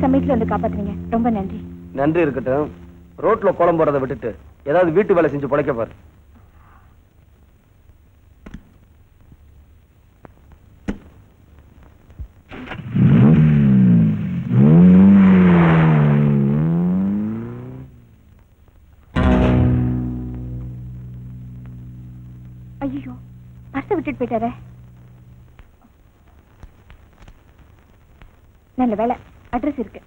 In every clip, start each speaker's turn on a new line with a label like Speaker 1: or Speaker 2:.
Speaker 1: சமயத்துல வந்து காப்பாத்துறீங்க, ரொம்ப நன்றி.
Speaker 2: நன்றி இருக்கட்டும். ரோட்ல கோலம் போறதை விட்டுட்டு ஏதாவது வீட்டு வேலை செஞ்சு பொழைக்க பாரு.
Speaker 1: ஐயோ, பர்ஸை விட்டுட்டு போயிட்டாரே. நல்ல வேலை, அட்ரஸ் இருக்கு.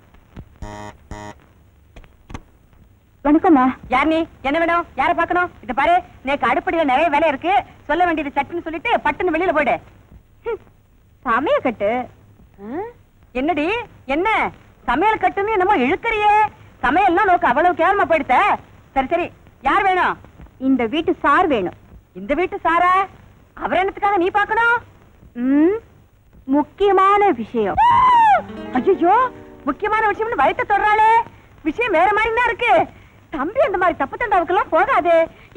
Speaker 1: வணக்கம்மா.
Speaker 3: யார் நீ? என்ன வேணும்? யார பாக்கணும்? இத பாரு, நேக்கு அடுப்படியில நிறைய வேலை இருக்கு. சொல்ல வேண்டியது சட்டுன்னு சொல்லிட்டு பட்டுன்னு வெளியில போயிடு.
Speaker 1: சமையல் கட்டு.
Speaker 3: என்னடி என்ன சமையல் கட்டுன்னு என்னமோ இழுக்கறியே? சமையல்லாம் நோக்கு அவ்வளவு கேவலமா போயிடுத்த. சரி சரி, யார் வேணும்?
Speaker 1: இந்த வீட்டு சார் வேணும்.
Speaker 3: இந்த வீட்டு சாரா? அவர் என்னத்துக்காக நீ பாக்கணும்?
Speaker 1: முக்கியமான விஷயம்.
Speaker 3: ஐயோ, முக்கியமான விஷயம்னு வயிற்று தொடுறாளே. விஷயம் வேற மாதிரி தான் இருக்கு. தம்பி அந்த மாதிரி தப்பு தண்டாவுக்கெல்லாம் போகாது.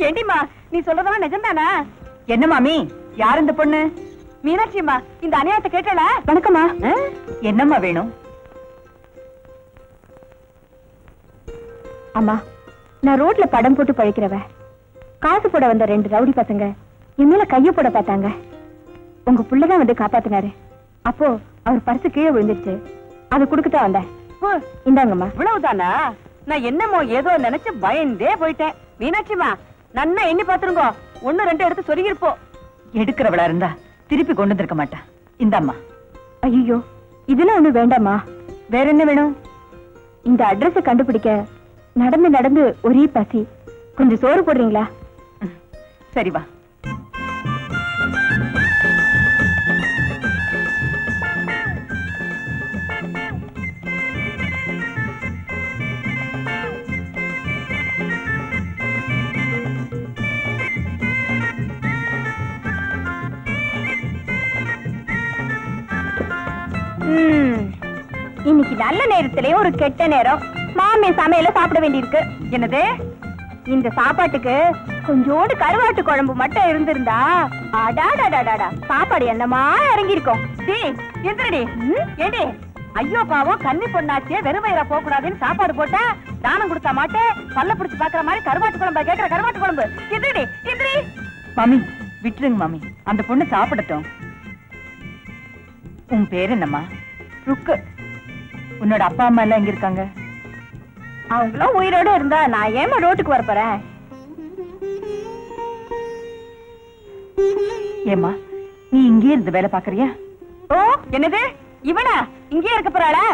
Speaker 3: ஏண்டிமா, நீ சொல்றதெல்லாம் நிஜம்தானா? என்ன மாமி, யார் இந்த பொண்ணு? மீனாட்சிமா, இந்த அநியாயத்தை கேட்டல.
Speaker 1: வணக்கம்மா.
Speaker 3: என்னம்மா வேணும்?
Speaker 1: அம்மா, நான் ரோட்ல படம் போட்டு பழைக்கிறவ. காசு போட வந்த 2 ரவுடி பசங்க என் மேல கைய போட பார்த்தாங்க. உங்க புள்ளதான் வந்து காப்பாத்தினாரு. அப்போ அவர் பர்சு கீழே விழுந்துருச்சு. அது குடுக்கத்தான் வந்தேன். இந்தாங்கம்மா.
Speaker 3: இவ்வளவுதானா? நான் என்னமோ ஏதோ நினைச்சு பயந்தே போயிட்டேன். மீனாட்சிமா, நன்னா எண்ணி பாத்துருங்க. 1 2 எடுத்து சொருகிருப்போம். எடுக்கிறவளா இருந்தா திருப்பி கொண்டு வந்திருக்க மாட்டா. இந்தாம்மா.
Speaker 1: ஐயோ, இதெல்லாம் ஒண்ணு வேண்டாமா.
Speaker 3: வேற என்ன வேணும்?
Speaker 1: இந்த அட்ரஸ் கண்டுபிடிக்க நடந்து நடந்து ஒரே பசி. கொஞ்சம் சோறு போடுறீங்களா?
Speaker 3: சரி வா.
Speaker 1: இன்னைக்கு நல்ல நேரத்திலேயே ஒரு கெட்ட நேரம். மாமே சமையல சாப்பிட வேண்டியிருக்கு.
Speaker 3: என்னது?
Speaker 1: இந்த சாப்பாட்டுக்கு கொஞ்சோடு கருவாட்டு குழம்பு மட்டும் இருந்திருந்தா அடாடாடாடா சாப்பாடு என்னமா இறங்கிருக்கும்.
Speaker 3: எந்திரடி. ஏடி, ஐயோ பாவம், கன்னி பொண்ணாச்சே, வெறும் வயிறா போக கூடாதுன்னு சாப்பாடு போட்டா தானம் கொடுத்தா மாட்டே. பல்ல பிடிச்சு பாக்குற மாதிரி கருவாட்டு குழம்பு கேட்கிற. கருவாட்டு குழம்பு எந்திரடி. எந்திரி
Speaker 4: மாமி, விட்டுருங்க மாமி, அந்த பொண்ணு சாப்பிடட்டும். உன் பேர் என்னம்மா?
Speaker 1: ருக்கு.
Speaker 4: உன்னோட அப்பா அம்மா எல்லாம் எங்க இருக்காங்க?
Speaker 1: அவங்களும் உயிரோட இருந்தா நான் ஏமா ரோட்டுக்கு வர போறேன்?
Speaker 4: ஏமா, நீ இங்கே இருந்து வேலை பாக்குறியா?
Speaker 3: ஓ, என்னது இவனா இங்கே இருக்க போறாளா?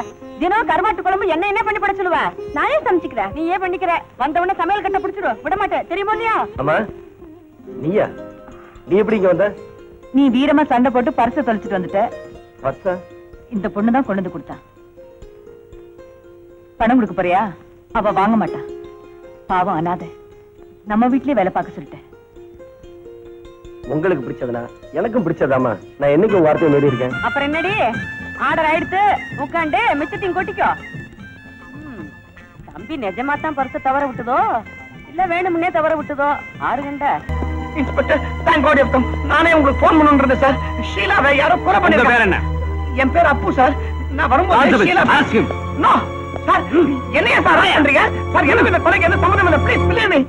Speaker 3: தினம் கருவாட்டு குழம்பு என்ன என்ன பண்ணி போட சொல்லுவ?
Speaker 1: நானே சமைச்சுக்கிறேன்.
Speaker 3: நீ ஏன் பண்ணிக்கிற? வந்தவன சமையல் கட்ட பிடிச்சிடுவ விட மாட்டேன், தெரியுமோ இல்லையா?
Speaker 2: அம்மா, நீயா? நீ எப்படி இங்க வந்த?
Speaker 4: நீ வீரமா சண்டை போட்டு பரிசை தொலைச்சிட்டு வந்துட்ட.
Speaker 2: பர்ஸா?
Speaker 4: இந்த பொண்ணு தான் கொண்டு வந்து கொடுத்தா. பணம் கொடுக்க போறியா? அவ வாங்க மாட்டா. பாவம் அனாதை. நம்ம வீட்லயே வேலை பார்க்க சொல்லிட்டேன்.
Speaker 2: உங்களுக்கு பிடிச்சதுனா எனக்கும் பிடிச்சதாமா. நான் என்னைக்கு உங்க வார்த்தையை மீறி இருக்கேன்?
Speaker 3: அப்புறம் என்னடி, ஆர்டர் ஆயிடுத்து, உட்காந்து மிச்சத்தையும் கொட்டிக்கோ. தம்பி நிஜமா தான் பரிசை தவற விட்டுதோ இல்ல வேணும்னே தவற விட்டுதோ? 6 கண்ட
Speaker 5: inspector, thank God you come. நானே உங்களுக்கு போன் பண்ணனும்ன்றது சார். ஷீலாவை யாரோ கொலை பண்ணிருக்காங்க. பேர் என்ன? என் பேர் அப்பு சார். நான் வரும்போது ஷீலா நோ சார். என்னைய சார் பண்றீங்க சார்? என்ன இந்த கொலைக்கு என்ன சம்பந்தம் இல்ல. Please believe me.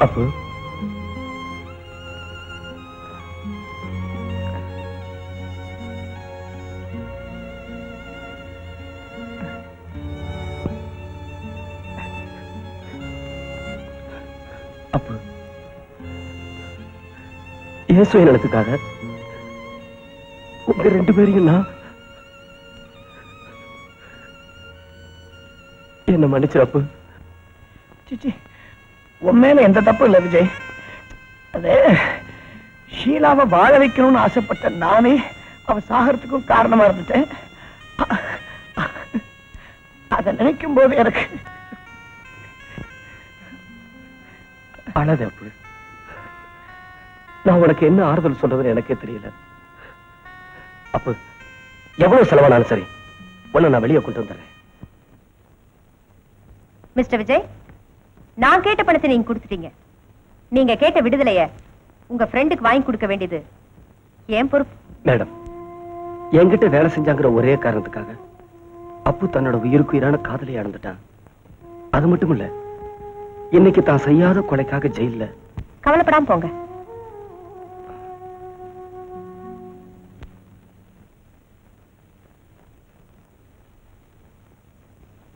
Speaker 2: Appu, Appu, இயேசுவின் நலத்துக்காக உங்க 2 பேரையும் நான் என்ன மன்னிச்சிரு அப்பு.
Speaker 5: சிச்சி, உன் மேல எந்த தப்பு இல்ல விஜய். அது ஷீலாவை வாழ வைக்கணும்னு ஆசைப்பட்ட நானே அவ சாகறதுக்கும் காரணமா இருந்துட்டேன். அதை நினைக்கும் போது எனக்கு
Speaker 2: அழாத அப்பு. நான் உனக்கு என்ன ஆறுதல் சொல்றதுன்னு எனக்கே தெரியல. அப்பு, எவ்வளவு செலவானாலும் சரி உன்னை நான் வெளியே கொண்டு வந்துடுறேன்.
Speaker 3: மிஸ்டர் விஜய், நான் கேட்ட பணத்தை நீங்க கொடுத்துட்டீங்க. நீங்க கேட்ட விடுதலைய உங்க ஃப்ரெண்டுக்கு வாங்கி கொடுக்க வேண்டியது ஏன் பொறுப்பு.
Speaker 2: மேடம், என்கிட்ட வேலை செஞ்சாங்கிற ஒரே காரணத்துக்காக அப்பு தன்னோட உயிருக்குயிரான காதலை இழந்துட்டான். அது மட்டும் இல்ல, இன்னைக்கு தான் செய்யாத கொலைக்காக ஜெயில்ல.
Speaker 3: கவலைப்படாம போங்க.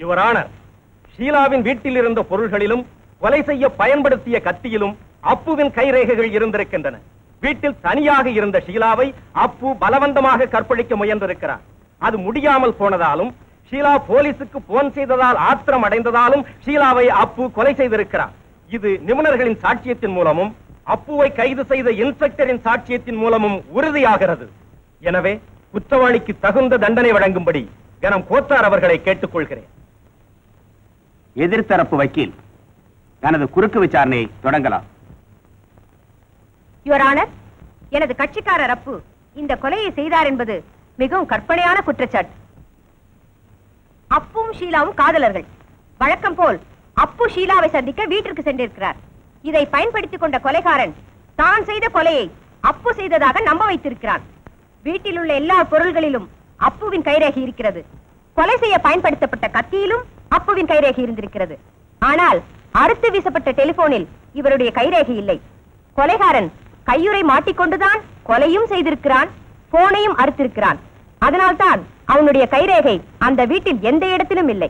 Speaker 6: யுவர் ஆனர், ஷீலாவின் வீட்டில் இருந்த பொருள்களிலும் கொலை செய்ய பயன்படுத்திய கத்தியிலும் அப்புவின் கைரேகைகள் இருந்திருக்கின்றன. வீட்டில் தனியாக இருந்த ஷீலாவை அப்பு பலவந்தமாக கற்பழிக்க முயன்றிருக்கிறார். அது முடியாமல் போனதாலும், ஷீலா போலீசுக்கு போன் செய்ததால் ஆத்திரம் அடைந்ததாலும் ஷீலாவை அப்பு கொலை செய்திருக்கிறார். இது நிபுணர்களின் சாட்சியத்தின் மூலமும் அப்புவை கைது செய்த இன்ஸ்பெக்டரின் சாட்சியத்தின் மூலமும் உறுதியாகிறது. எனவே குற்றவாளிக்கு தகுந்த தண்டனை வழங்கும்படி கனம் கோத்தார் அவர்களை கேட்டுக்கொள்கிறேன்.
Speaker 7: எதிர்த்தரப்பு வக்கீல் தனது குறுக்கு விசாரணையை தொடங்கலாம்.
Speaker 3: யுவர் ஆனர், எனது கட்சிக்காரர் அப்பு இந்த கொலையை செய்தார் என்பது மிகவும் கற்பனையான குற்றச்சாட்டு. அப்புவும் ஷீலாவும் காதலர்கள். வழக்கம் போல் அப்பு ஷீலாவை சந்திக்க வீட்டிற்கு சென்றிருக்கிறார். இதை பயன்படுத்திக் கொண்ட கொலைகாரன் தான் செய்த கொலையை அப்பு செய்ததாக நம்ப வைத்திருக்கிறான். வீட்டில் உள்ள எல்லா பொருள்களிலும் அப்புவின் கைரேகை இருக்கிறது. கொலை செய்ய பயன்படுத்தப்பட்ட கத்தியிலும் அப்புவின் கைரேகை இருந்திருக்கிறது. ஆனால் அறுத்து வீசப்பட்ட டெலிபோனில் இவருடைய கைரேகை இல்லை. கொலைகாரன் கையுறை மாட்டிக்கொண்டுதான் கொலையும் செய்திருக்கிறான், போனையும் அறுத்திருக்கிறான். அதனால்தான் அவனுடைய கைரேகை அந்த வீட்டில் எந்த இடத்திலும் இல்லை.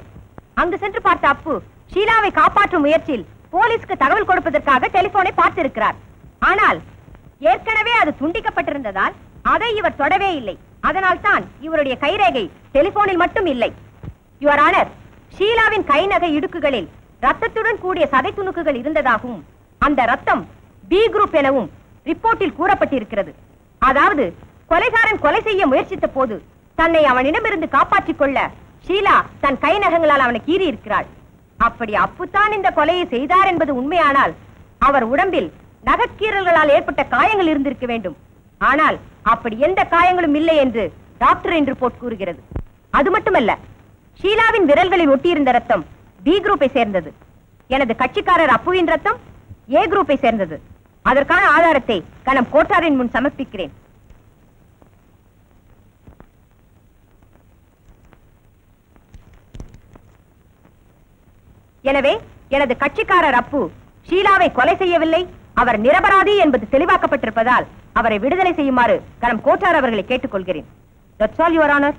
Speaker 3: அங்கு சென்று பார்த்த அப்பு ஷீலாவை காப்பாற்றும் முயற்சியில் போலீஸ்க்கு தகவல் கொடுப்பதற்காக டெலிபோனை பார்த்திருக்கிறார். ஆனால் ஏற்கனவே அது துண்டிக்கப்பட்டிருந்ததால் அதை இவர் தொடவே இல்லை. அதனால்தான் இவருடைய கைரேகை டெலிபோனில் மட்டும் இல்லை. யுவர் ஆனர், ஷீலாவின் கை நகை இடுக்குகளில் ரத்தத்துடன் கூடிய சதை துணுக்குகள் இருந்ததாகவும் அந்த ரத்தம் பி குரூப் எனவும் ரிப்போர்ட்டில் கூறப்பட்டிருக்கிறது. அதாவது கொலைகாரன் கொலை செய்ய முயற்சித்த போது தன்னை அவனிடமிருந்து காப்பாற்றிக் கொள்ள ஷீலா தன் கை நகங்களால் அவனை கீறி இருக்கிறாள். அப்படி அப்புத்தான் இந்த கொலையை செய்தார் என்பது உண்மையானால் அவர் உடம்பில் நகக்கீறல்களால் ஏற்பட்ட காயங்கள் இருந்திருக்க வேண்டும். ஆனால் அப்படி எந்த காயங்களும் இல்லை என்று டாக்டரின் ரிப்போர்ட் கூறுகிறது. அது மட்டுமல்ல, ஷீலாவின் விரல்களில் ஒட்டியிருந்த ரத்தம் பி குரூப்பை சேர்ந்தது. எனது கட்சிக்காரர் அப்புவின் ரத்தம் ஏ குரூப்பை சேர்ந்தது. அதற்கான ஆதாரத்தை கனம் கோட்டாரின் முன் சமர்ப்பிக்கிறேன். எனவே எனது கட்சிக்காரர் அப்பு ஷீலாவை கொலை செய்யவில்லை, அவர் நிரபராதி என்பது தெளிவாக்கப்பட்டிருப்பதால் அவரை விடுதலை செய்யுமாறு கனம் கோட்டார் அவர்களை கேட்டுக்கொள்கிறேன். That's all, Your Honor.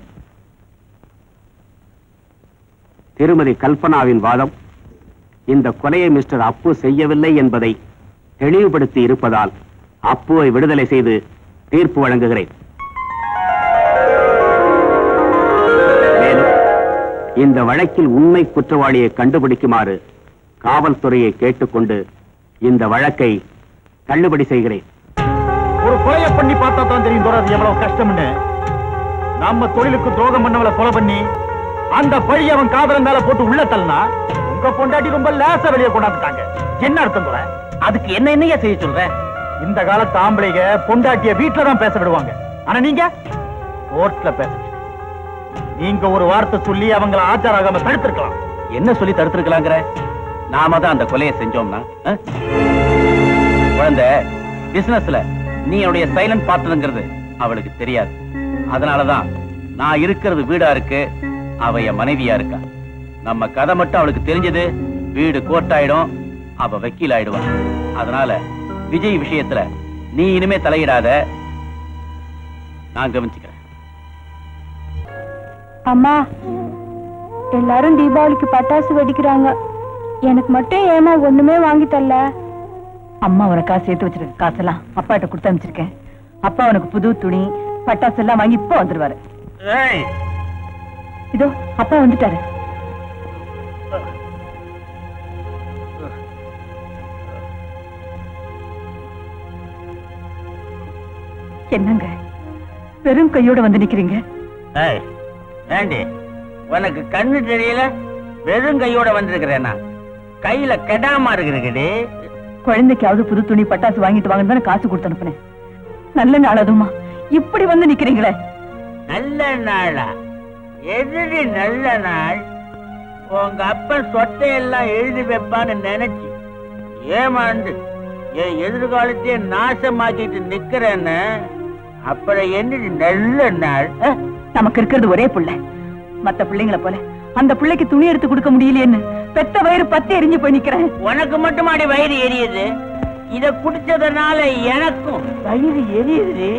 Speaker 7: திருமதி கல்பனாவின் வாதம் இந்த கொலையை மிஸ்டர் அப்பு செய்யவில்லை என்பதை தெளிவுபடுத்தி இருப்பதால் அப்புவை விடுதலை செய்து தீர்ப்பு வழங்குகிறேன். மேலும் இந்த வழக்கில் உண்மை குற்றவாளியை கண்டுபிடிக்குமாறு காவல்துறையை கேட்டுக்கொண்டு இந்த வழக்கை தள்ளுபடி செய்கிறேன்.
Speaker 6: ஒரு கொலையை பண்ணி பார்த்தா தான் தெரியும் தோறாது எவ்வளவு கஷ்டம்னு. நம்ம தொழிலுக்கு துரோகம் பண்ணவளை கொலை பண்ணி அந்த பழி அவன் காதலன் மேல போட்டு உள்ள தள்ளனா உங்க பொண்டாட்டி ரொம்ப லேசா வெளியே கொண்டாந்துட்டாங்க. என்ன அர்த்தம் தோற? அதுக்கு என்னையா செய்ய சொல்ற? இந்த காலத்து ஆம்பளைங்க பொண்டாட்டிய வீட்டுல தான் பேச விடுவாங்க. ஆனா நீங்க கோர்ட்ல பேச. நீங்க ஒரு வார்த்தை சொல்லி அவங்கள ஆஜராகாம தடுத்திருக்கலாம்.
Speaker 7: என்ன சொல்லி தடுத்திருக்கலாங்கிற? நாம தான் அந்த கொலையை செஞ்சோம்னா குழந்தை பிசினஸ்ல நீ என்னுடைய சைலண்ட் பார்ட்னர்ங்கிறது அவளுக்கு தெரியாது. அதனாலதான் நான் இருக்கிறது வீடா இருக்கு, அவ என் மனைவியா இருக்கா. நம்ம கதை மட்டும் அவளுக்கு தெரிஞ்சது வீடு கோர்ட்டாயிடும், அவ வக்கீல் ஆயிடுவா. அதனால விஜய் விஷயத்துல நீ இனிமே தலையிடாத, நான் கவனிச்சுக்கிறேன்.
Speaker 1: அம்மா, எல்லாரும் தீபாவளிக்கு பட்டாசு வெடிக்கிறாங்க. எனக்கு மட்டும் ஏமா ஒண்ணுமே வாங்கி தரல?
Speaker 4: அம்மா உனக்கா சேர்த்து வச்சிருக்க காசெல்லாம் அப்பாட்ட கொடுத்து அனுப்பிச்சிருக்கேன். அப்பா உனக்கு புது துணி பட்டாசு எல்லாம் வாங்கி இப்ப வந்துருவாரு. இதோ அப்பா வந்துட்டாரு. என்னங்க வெறும் கையோட வந்து நிக்கிறீங்க?
Speaker 7: ஏண்டி உனக்கு கண்ணு தெரியல? வெறும் கையோட வந்திருக்கிறேனா? கையில கெடாம இருக்கிறது.
Speaker 4: குழந்தைக்காவது புது துணி பட்டாசு வாங்கிட்டு வாங்கன்னு தானே காசு கொடுத்து அனுப்புனேன். நல்ல நாள் அதுமா இப்படி வந்து நிக்கிறீங்களே.
Speaker 7: நல்ல நாளா? எதிரி நல்ல நாள்? உங்க அப்பன் சொத்தை எல்லாம் எழுதி வைப்பான்னு நினைச்சு ஏமாந்து என் எதிர்காலத்தையே நாசமாக்கிட்டு நிக்கிறேன்னு அப்புறம் என்ன நல்ல நாள்.
Speaker 4: நமக்கு இருக்கிறது ஒரே புள்ள. மத்த பிள்ளைங்களை போல அந்த பிள்ளைக்கு துணி எடுத்து கொடுக்க முடியலையேன்னு பெத்த வயிறு பத்தி எரிஞ்சு போய் நிக்கிறேன்.
Speaker 7: உனக்கு மட்டுமாடி வயிறு எரியுது? இத குடிச்சதுனால எனக்கும் வயிறு எரியுது.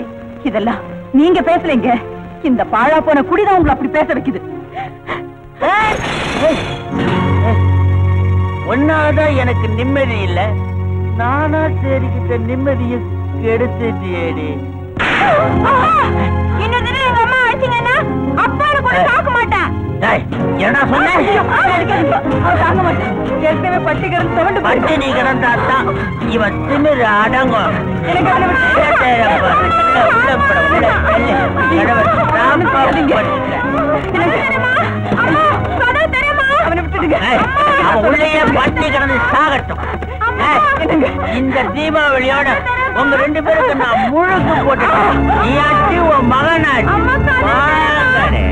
Speaker 4: இதெல்லாம் நீங்க பேசலைங்க. இந்த பாழா போன குடிதான் உங்களை அப்படி பேச வைக்குது.
Speaker 7: ஒன்னாலதான் எனக்கு நிம்மதி இல்ல. நானா தேடிக்கிட்ட நிம்மதியை கெடுத்துட்டேடி.
Speaker 1: இன்னொரு தடவை எங்க அம்மா அடிச்சீங்கன்னா அப்பாவை கூட தாக்க மாட்டேன்.
Speaker 7: என்ன சொன்ன?
Speaker 4: தாங்க மாட்டேன். ஏற்கனவே பட்டி கிடந்து தவண்டு
Speaker 7: பட்டி நீ கிடந்தாத்தான் இவன் திமிரு அடங்கும்.
Speaker 4: எனக்கு அவனை
Speaker 7: அவன் உள்ளேயே பட்டி கிடந்து சாகட்டும். இந்த தீபாவளியோட உங்க 2 பேருக்கு நான் முழுக்க போட்டுட்டேன். நீயாச்சு உன் மகனாச்சு. வாங்கடே.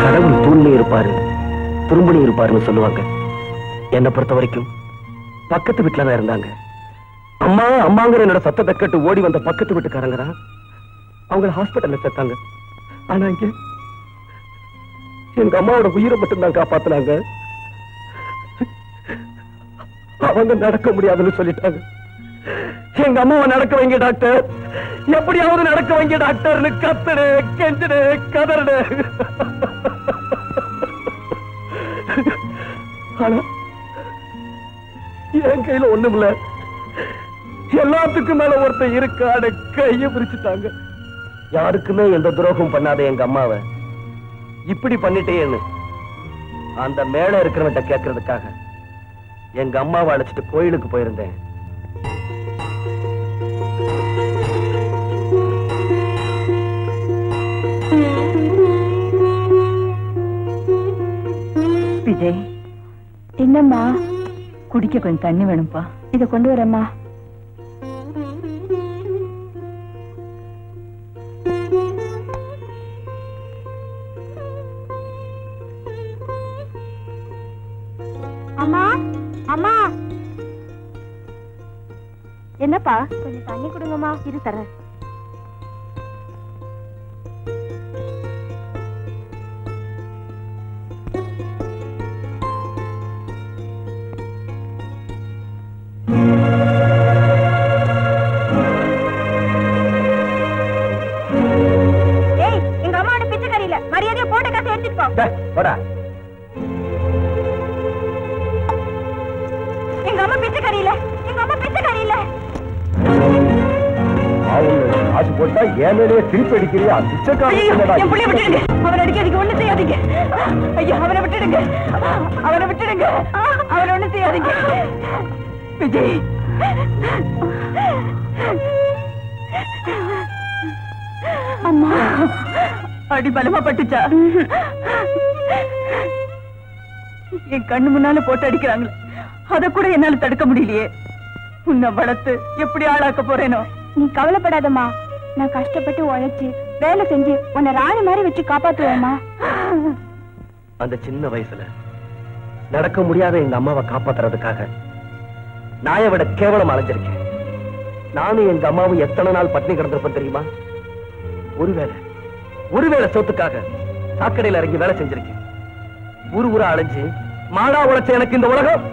Speaker 2: கடவுள் தூண்ல இருப்பாரு, துரும்புனி இருப்பாருன்னு சொல்லுவாங்க. என்னை பொறுத்த வரைக்கும் பக்கத்து வீட்டுல தான் இருந்தாங்க. அம்மா அம்மாங்கிற என்னோட சத்தத்தை கேட்டு ஓடி வந்த பக்கத்து வீட்டுக்காரங்க தான் அவங்கள ஹாஸ்பிட்டல்ல சேர்த்தாங்க. ஆனா இங்க எங்க அம்மாவோட உயிரை மட்டும்தான் காப்பாத்தினாங்க. அவங்க நடக்க முடியாதுன்னு சொல்லிட்டாங்க. எங்க அம்மாவை நடக்க வைங்க டாக்டர், எப்படியாவது நடக்க வைங்க டாக்டர்னு கத்துடு, கெஞ்சுடு, கதறுடு. ஆனா என் கையில ஒண்ணுமில்ல. எல்லாத்துக்கும் மேல ஒருத்தன் இருக்காடு கைய பிரிச்சுட்டாங்க. யாருக்குமே எந்த துரோகம் பண்ணாத எங்க அம்மாவை இப்படி பண்ணிட்டேன்னு அந்த மேல இருக்கிறவன்ட்ட கேட்கறதுக்காக எங்க அம்மாவை அழைச்சிட்டு கோயிலுக்கு போயிருந்தேன்.
Speaker 4: விஜய்,
Speaker 1: என்னம்மா?
Speaker 4: குடிக்க கொஞ்சம் தண்ணி வேணும்பா.
Speaker 1: இத கொண்டு வரேம்மா. அம்மா அம்மா, என்னப்பா? கொஞ்சம் தண்ணி கொடுங்கம்மா. இரு தரேன். ஏய், எங்க அம்மாவோட பிச்சைக்காரி இல்ல, மரியாதையா போட்ட காசை எடுத்துட்டு போ.
Speaker 2: போடா.
Speaker 1: எங்க அம்மா பிச்சைக்காரி இல்ல, எங்க அம்மா பிச்சைக்காரி இல்ல.
Speaker 2: காசு போட்டா ஏன் மேலேயே திருப்பி அடிக்கிறியா?
Speaker 4: ஐயோ, என் புள்ளைய விட்டுடுங்க. அவனை அடிக்காதீங்க, ஒண்ணு செய்யாதீங்க. ஐயா, அவனை விட்டுடுங்க, அவனை விட்டுடுங்க, அவனை ஒண்ணு செய்யாதீங்க. விஜய்,
Speaker 1: அம்மா,
Speaker 4: அடி பலமா பட்டுச்சா? என் கண்ணு முன்னால போட்டு அடிக்கிறாங்களே, அத கூட என்னால தடுக்க முடியலையே. உன்னை வளர்த்து எப்படி ஆளாக்க போறேனோ.
Speaker 1: நீ கவலைப்படாதம்மா. நான் கஷ்டப்பட்டு உழைச்சு வேலை செஞ்சு உன்னை ராணி மாதிரி வச்சு காப்பாத்துவேம்மா.
Speaker 2: அந்த சின்ன வயசுல நடக்க முடியாத எங்க அம்மாவை காப்பாத்துறதுக்காக நாயை விட கேவலம் அலைஞ்சிருக்கேன். நானும் எங்க அம்மாவும் எத்தனை நாள் பட்டினி கிடந்திருப்பேன் தெரியுமா? ஒருவேளை சொத்துக்காக சாக்கடையில இறங்கி வேலை செஞ்சிருக்கேன். ஊரா அலைஞ்சு மாடா உழைச்ச எனக்கு இந்த உலகம்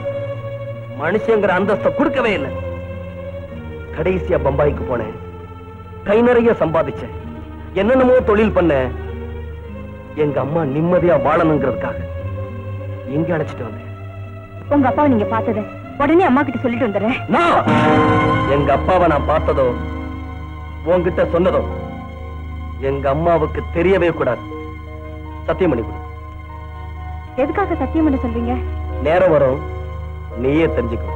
Speaker 2: மனுஷங்கிற அந்தஸ்தை கொடுக்கவே இல்லை. கடைசியா பம்பாய்க்கு போனேன், கை நிறைய சம்பாதிச்சேன், என்னென்னமோ தொழில் பண்ண. எங்க அம்மா நிம்மதியா வாழணுங்கிறதுக்காக எங்க அழைச்சிட்டு வந்தேன்.
Speaker 1: உங்க அப்பாவை நீங்க பார்த்தது உடனே அம்மா கிட்ட சொல்லிட்டு வந்துடுறேன்.
Speaker 2: எங்க அப்பாவை நான் பார்த்ததோ உன்கிட்ட சொன்னதோ எங்க அம்மாவுக்கு தெரியவே கூடாது. சத்தியம் பண்ணி கொடு.
Speaker 1: எதுக்காக சத்தியம் பண்ண சொல்றீங்க?
Speaker 2: நேரம் வரும், நீயே தெரிஞ்சுக்கோ.